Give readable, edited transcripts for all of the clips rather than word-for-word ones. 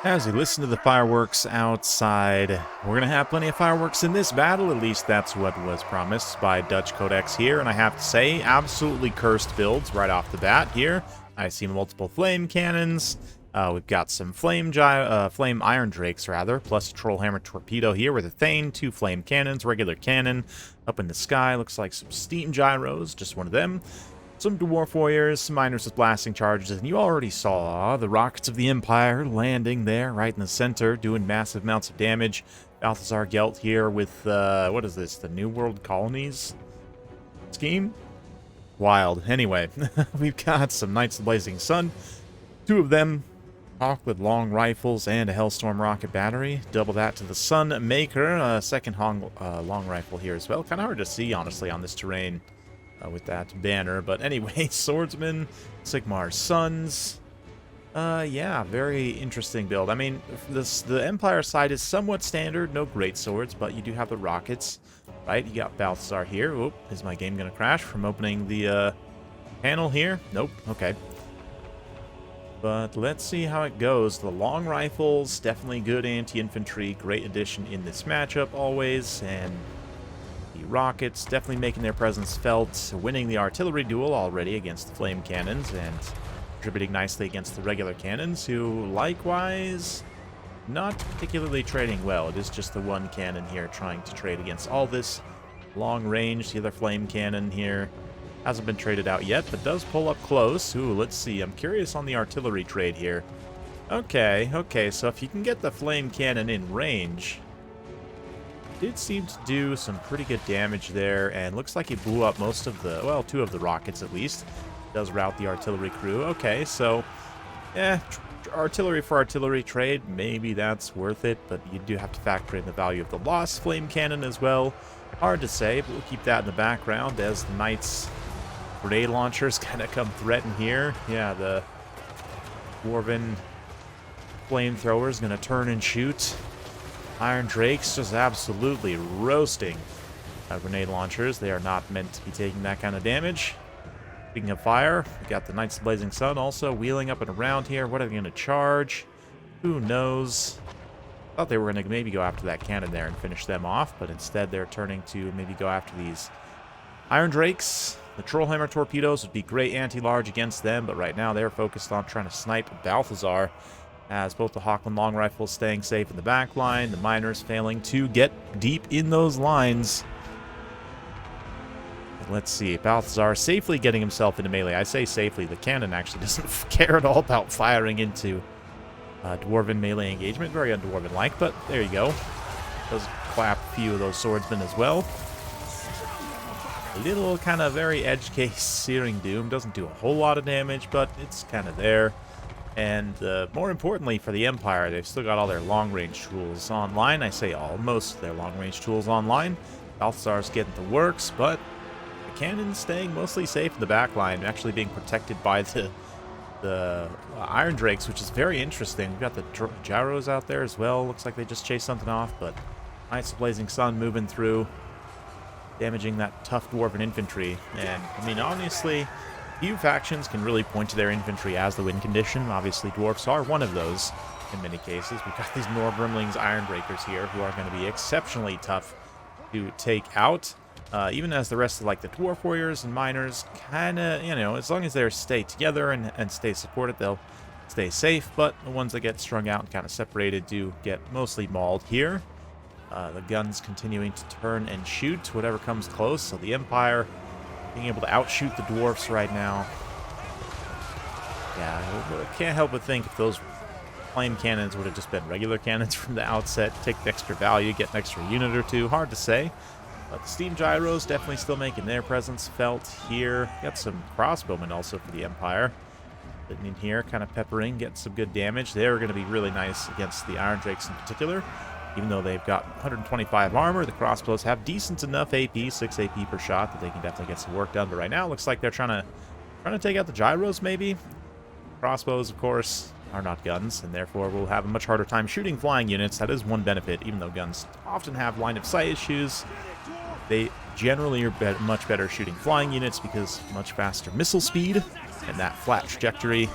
As we listen to the fireworks outside, we're going to have plenty of fireworks in this battle. At least that's what was promised by Dutch Codex here. And I have to say, absolutely cursed builds right off the bat here. I see multiple flame cannons. We've got some flame iron drakes, rather, plus a trollhammer torpedo here with a thane, 2 flame cannons, regular cannon. Up in the sky, looks like some steam gyros, just one of them. Some dwarf warriors, some miners with blasting charges, and you already saw the rockets of the Empire landing there, right in the center, doing massive amounts of damage. Balthazar Gelt here with, what is this, the New World Colonies scheme? Wild. Anyway, we've got some Knights of the Blazing Sun, 2 of them, Hawk with long rifles and a Hellstorm rocket battery. Double that to the Sun Maker, second long rifle here as well. Kind of hard to see, honestly, on this terrain. With that banner, but anyway, swordsman, Sigmar's sons. Yeah, very interesting build. I mean, the Empire side is somewhat standard, no great swords, but you do have the rockets, right? You got Balthazar here. Oop, is my game gonna crash from opening the panel here? Nope. Okay. But let's see how it goes. The long rifles, definitely good anti-infantry, great addition in this matchup always, and rockets definitely making their presence felt, winning the artillery duel already against the flame cannons and contributing nicely against the regular cannons, who likewise not particularly trading well. It is just the one cannon here trying to trade against all this long range. The other flame cannon here hasn't been traded out yet, but does pull up close. Ooh, let's see. I'm curious on the artillery trade here. Okay, so if you can get the flame cannon in range, did seem to do some pretty good damage there, and looks like he blew up most of the, well, 2 of the rockets at least. Does rout the artillery crew. Okay, so, artillery for artillery trade, maybe that's worth it, but you do have to factor in the value of the lost flame cannon as well. Hard to say, but we'll keep that in the background as the Knights' grenade launchers kind of come threaten here. Yeah, the Dwarven flamethrowers going to turn and shoot. Iron Drakes just absolutely roasting grenade launchers. They are not meant to be taking that kind of damage. Speaking of fire, we got the Knights of the Blazing Sun also wheeling up and around here. What are they going to charge? Who knows? Thought they were going to maybe go after that cannon there and finish them off, but instead they're turning to maybe go after these Iron Drakes. The Trollhammer torpedoes would be great anti-large against them, but right now they're focused on trying to snipe Balthazar, as both the Hawkland long rifles staying safe in the back line, the miners failing to get deep in those lines. Let's see, Balthazar safely getting himself into melee. I say safely, the cannon actually doesn't care at all about firing into Dwarven melee engagement. Very un-Dwarven-like, but there you go. Does clap a few of those swordsmen as well. A little kind of very edge case Searing Doom. Doesn't do a whole lot of damage, but it's kind of there. And more importantly for the Empire, they've still got all their long-range tools online. I say all, most of their long-range tools online. Balthazar's getting the works, but the cannon's staying mostly safe in the back line, actually being protected by the Iron Drakes, which is very interesting. We've got the gyros out there as well. Looks like they just chased something off, but Knights of Blazing Sun moving through, damaging that tough Dwarven infantry. And, I mean, honestly, few factions can really point to their infantry as the win condition. Obviously, Dwarfs are one of those in many cases. We've got these Norbrimling's Ironbreakers here who are going to be exceptionally tough to take out. Even as the rest of, like, the Dwarf Warriors and Miners kind of, you know, as long as they stay together and stay supported, they'll stay safe. But the ones that get strung out and kind of separated do get mostly mauled here. The guns continuing to turn and shoot whatever comes close. So the Empire being able to outshoot the Dwarfs right now. Yeah, I can't help but think if those flame cannons would have just been regular cannons from the outset, take the extra value, get an extra unit or two. Hard to say. But the steam gyros definitely still making their presence felt here. Got some crossbowmen also for the Empire. Sitting in here, kind of peppering, getting some good damage. They're going to be really nice against the Iron Drakes in particular. Even though they've got 125 armor, the crossbows have decent enough AP, 6 AP per shot, that they can definitely get some work done. But right now, it looks like they're trying to take out the gyros, maybe. Crossbows, of course, are not guns, and therefore will have a much harder time shooting flying units. That is one benefit, even though guns often have line of sight issues. They generally are much better shooting flying units because much faster missile speed and that flat trajectory.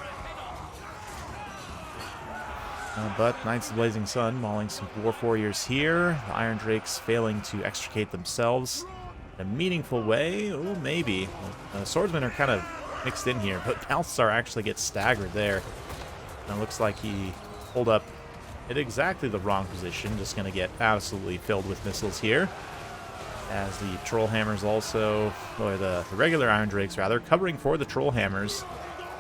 But Knights of the Blazing Sun mauling some Dwarf Warriors here. The Iron Drakes failing to extricate themselves in a meaningful way. Oh, maybe. Swordsmen are kind of mixed in here, but Balthazar actually gets staggered there. And it looks like he pulled up at exactly the wrong position. Just going to get absolutely filled with missiles here. As the Troll Hammers also, or the regular Iron Drakes rather, covering for the Troll Hammers.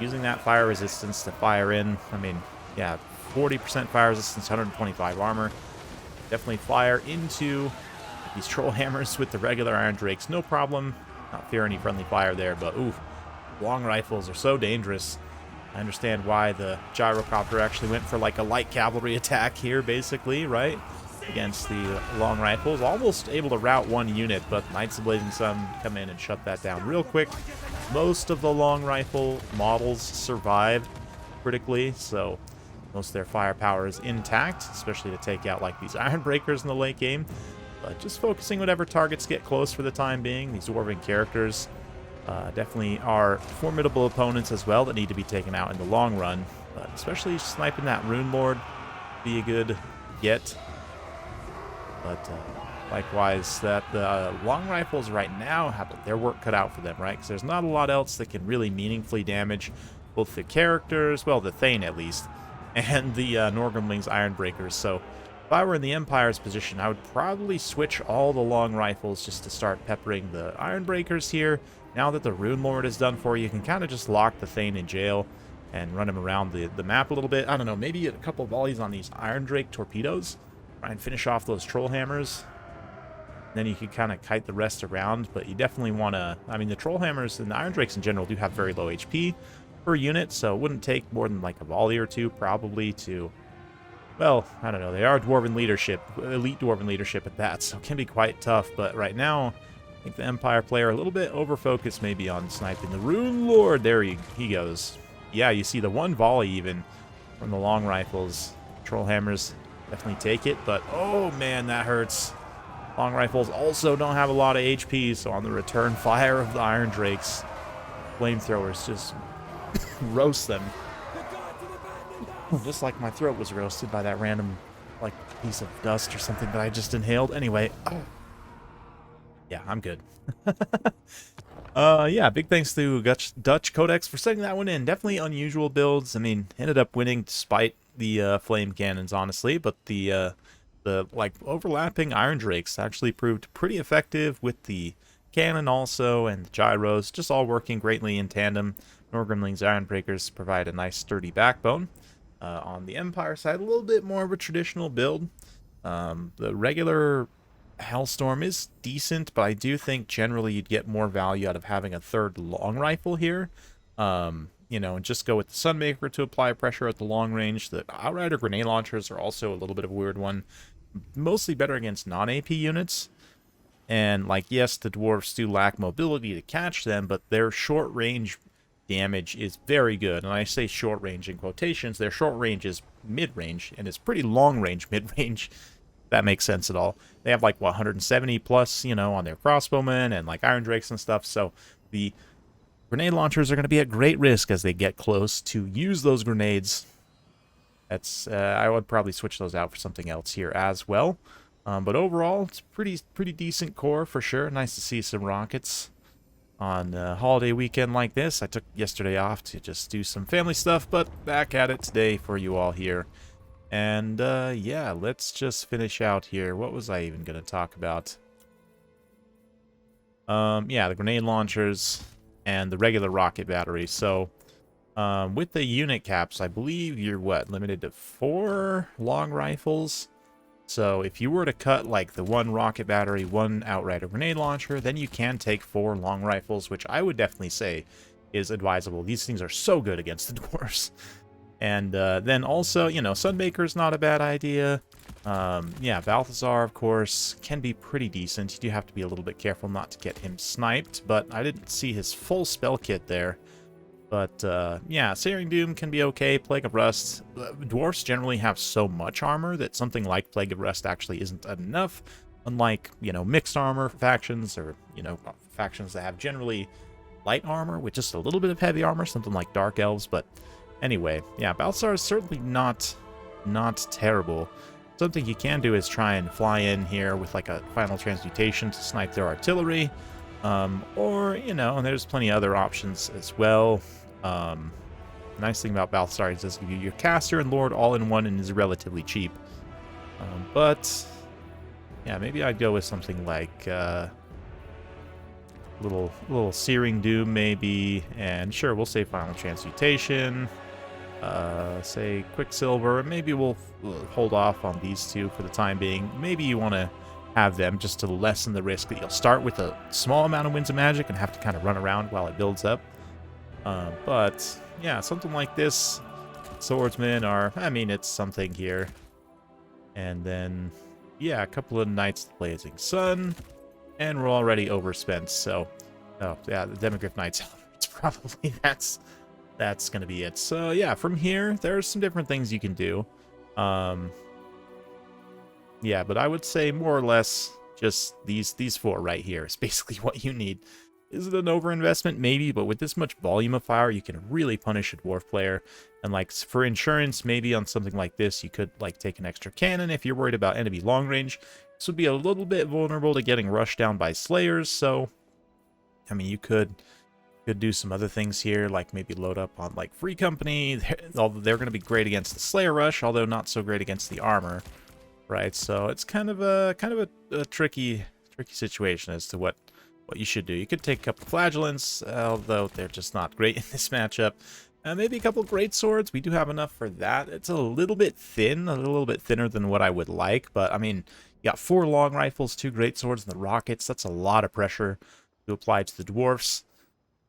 Using that fire resistance to fire in. I mean, yeah, 40% fire resistance, 125 armor. Definitely fire into these Troll Hammers with the regular Iron Drakes. No problem. Not fear any friendly fire there, but ooh, long rifles are so dangerous. I understand why the gyrocopter actually went for like a light cavalry attack here, basically, right? Against the long rifles. Almost able to rout one unit, but Knights of Blazing Sun come in and shut that down real quick. Most of the long rifle models survived critically, so most of their firepower is intact, especially to take out like these Iron Breakers in the late game. But just focusing whatever targets get close for the time being. These Dwarven characters definitely are formidable opponents as well that need to be taken out in the long run. But especially sniping that Rune Lord be a good get. But likewise, that the long rifles right now have their work cut out for them, right? Because there's not a lot else that can really meaningfully damage both the characters, well, the Thane at least, and the Norgrimling's Iron Breakers. So if I were in the Empire's position, I would probably switch all the long rifles just to start peppering the Iron Breakers here. Now that the Rune Lord is done for you, you can kind of just lock the Thane in jail and run him around the map a little bit. I don't know, maybe a couple volleys on these Iron Drake torpedoes. Try and finish off those Troll Hammers. Then you can kind of kite the rest around, but you definitely want to... I mean, the Troll Hammers and the Iron Drakes in general do have very low HP per unit, so it wouldn't take more than like a volley or two probably to... Well, I don't know. They are Dwarven leadership, elite Dwarven leadership at that, so it can be quite tough. But right now, I think the Empire player a little bit over-focused maybe on sniping the Rune Lord. There he goes. Yeah, you see the one volley even from the long rifles. Troll Hammers definitely take it, but oh man, that hurts. Long rifles also don't have a lot of HP, so on the return fire of the Iron Drakes, flamethrowers just roast them. Just like my throat was roasted by that random like piece of dust or something that I just inhaled. Anyway, yeah, I'm good. Yeah, big thanks to Dutch Codex for setting that one in. Definitely unusual builds. I mean, ended up winning despite the flame cannons, honestly, but the like overlapping Iron Drakes actually proved pretty effective with the cannon also, and the gyros just all working greatly in tandem. Norgrimling's Iron Breakers provide a nice sturdy backbone. On the Empire side, a little bit more of a traditional build. The regular Hellstorm is decent, but I do think generally you'd get more value out of having a third long rifle here. You know, and just go with the Sunmaker to apply pressure at the long range. The Outrider grenade launchers are also a little bit of a weird one. Mostly better against non-AP units. And, like, yes, the Dwarfs do lack mobility to catch them, but their short-range damage is very good. And I say short-range in quotations. Their short range is mid-range, and it's pretty long-range mid-range. If that makes sense at all. They have, like, 170 plus, you know, on their crossbowmen and, like, Iron Drakes and stuff. So the grenade launchers are going to be at great risk as they get close to use those grenades. That's I would probably switch those out for something else here as well. But overall, it's pretty decent core for sure. Nice to see some rockets on a holiday weekend like this. I took yesterday off to just do some family stuff, but back at it today for you all here. And yeah, let's just finish out here. What was I even going to talk about? Yeah, the grenade launchers and the regular rocket battery. So with the unit caps, I believe you're limited to 4 long rifles. So if you were to cut like the 1 rocket battery, 1 Outrider grenade launcher, then you can take 4 long rifles, which I would definitely say is advisable. These things are so good against the Dwarfs. And then also, you know, Sunmaker's not a bad idea. Yeah, Balthazar, of course, can be pretty decent. You do have to be a little bit careful not to get him sniped, but I didn't see his full spell kit there. But, yeah, Searing Doom can be okay. Plague of Rust. Dwarfs generally have so much armor that something like Plague of Rust actually isn't enough. Unlike, you know, mixed armor factions or, you know, factions that have generally light armor with just a little bit of heavy armor, something like Dark Elves. But anyway, yeah, Balthazar is certainly not not terrible. Something you can do is try and fly in here with like a final transmutation to snipe their artillery. Or, you know, and there's plenty of other options as well. The nice thing about Balthasar is it does give you your caster and lord all in one and is relatively cheap. But, yeah, maybe I'd go with something like little Searing Doom maybe. And sure, we'll say final transmutation. Say Quicksilver. Maybe we'll hold off on these two for the time being. Maybe you want to have them just to lessen the risk that you'll start with a small amount of Winds of Magic and have to kind of run around while it builds up. But, yeah, something like this. Swordsmen are, I mean, it's something here. And then, yeah, a couple of Knights of the Blazing Sun. And we're already overspent, so... Oh, yeah, the Demogryph Knights. It's probably, that's going to be it. So, yeah, from here, there's some different things you can do. Yeah, but I would say more or less just these four right here is basically what you need. Is it an overinvestment? Maybe, but with this much volume of fire, you can really punish a dwarf player. And, like, for insurance, maybe on something like this, you could, like, take an extra cannon if you're worried about enemy long range. This would be a little bit vulnerable to getting rushed down by slayers, so... I mean, you could do some other things here, like maybe load up on like Free Company. Although they're going to be great against the Slayer Rush, although not so great against the armor, right? So it's kind of a tricky situation as to what you should do. You could take a couple Flagellants, although they're just not great in this matchup. Maybe a couple Great Swords. We do have enough for that. It's a little bit thin, a little bit thinner than what I would like, but I mean, you got 4 long rifles, 2 Great Swords, and the rockets. That's a lot of pressure to apply to the Dwarfs.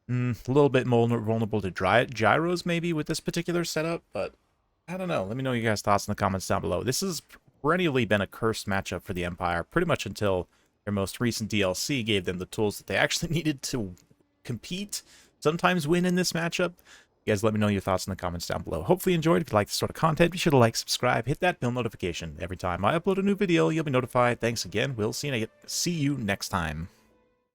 A little bit more vulnerable to gyros maybe with this particular setup, but I don't know. Let me know your guys' thoughts in the comments down below. This has perennially been a cursed matchup for the Empire, pretty much until their most recent DLC gave them the tools that they actually needed to compete, sometimes win in this matchup. You guys let me know your thoughts in the comments down below. Hopefully you enjoyed. If you like this sort of content, be sure to like, subscribe, hit that bell notification. Every time I upload a new video, you'll be notified. Thanks again. We'll see you next time.